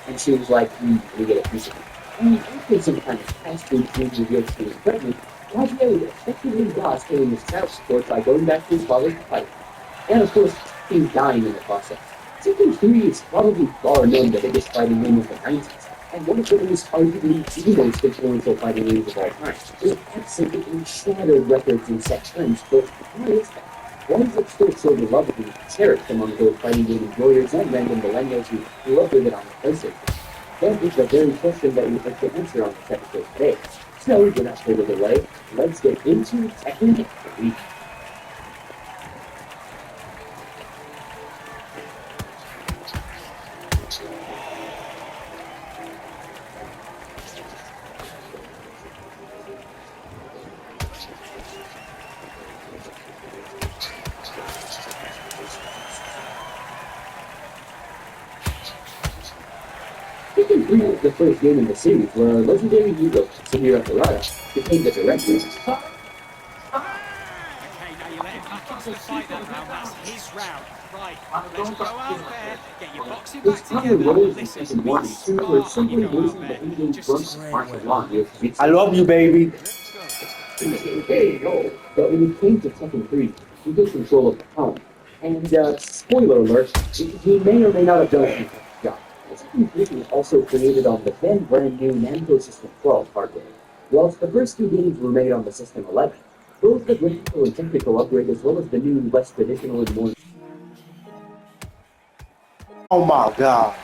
And she was like, we get a piece of it. And after some kind of fast food food revealed she was pregnant, Rajmeli effectively got Haley's child support by going back to his father's fight. And of course, he's dying in the process. Tekken 3 is probably far known the biggest fighting game of the 90s, and one of the most arguably the most influential fighting games of all time. It absolutely shattered records and set trends, but why is that? Why is it still so beloved and cherished among both fighting game enjoyers and random millennials who grew up with it on the PlayStation? That is the very question that we'd like to answer on this episode today. So, without further delay, let's get into Tekken 3. Tekken 3 was the first game in the series where our legendary hero, Samira Ferrara, became the director. Okay, now you let him back into the fight that round. That's his round. Right, let's go out there, get your boxing back together. Listen, be smart when you go out there. Just I love you, baby. Hey, no. But when it came to Tekken 3, he took control of the helm. And, spoiler alert, he may or may not have done a job. Tekken 3 was also created on the then brand new Namco System 12 hardware. Whilst the first two games were made on the System 11, both the graphical and technical upgrade as well as the new, less traditional and more... Oh my god.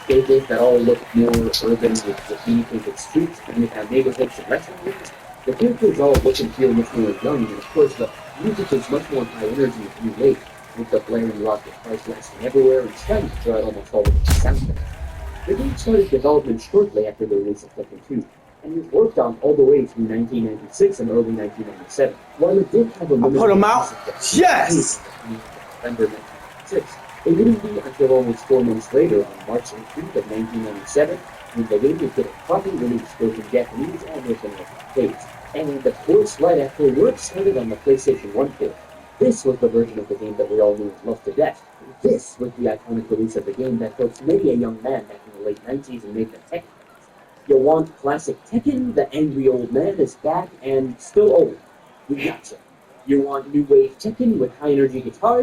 Stages that all look more urban with graffiti painted streets and with our neighborhoods and restaurant rooms. The characters all look and feel much more young, and of course the music is much more high energy and new wave, with the blaring rock guitars blasting everywhere and shining throughout almost all of the sound. The game started development shortly after the release of Tekken 2, and was worked on all the way through 1996 and early 1997. While it did have a limited put 'em out. Yes! November 1996, it wouldn't be until almost 4 months later, on March 18th of 1997, when the game would get a proper release both in Japanese and North American states. And of course, right after, work started on the PlayStation 1 port. This was the version of the game that we all knew and loved to death. This was the iconic release of the game that hooked many a young man back in the late 90s and made them Tekken fans. You want classic Tekken? The angry old man is back and still old. We gotcha. You want new wave Tekken with high energy guitars?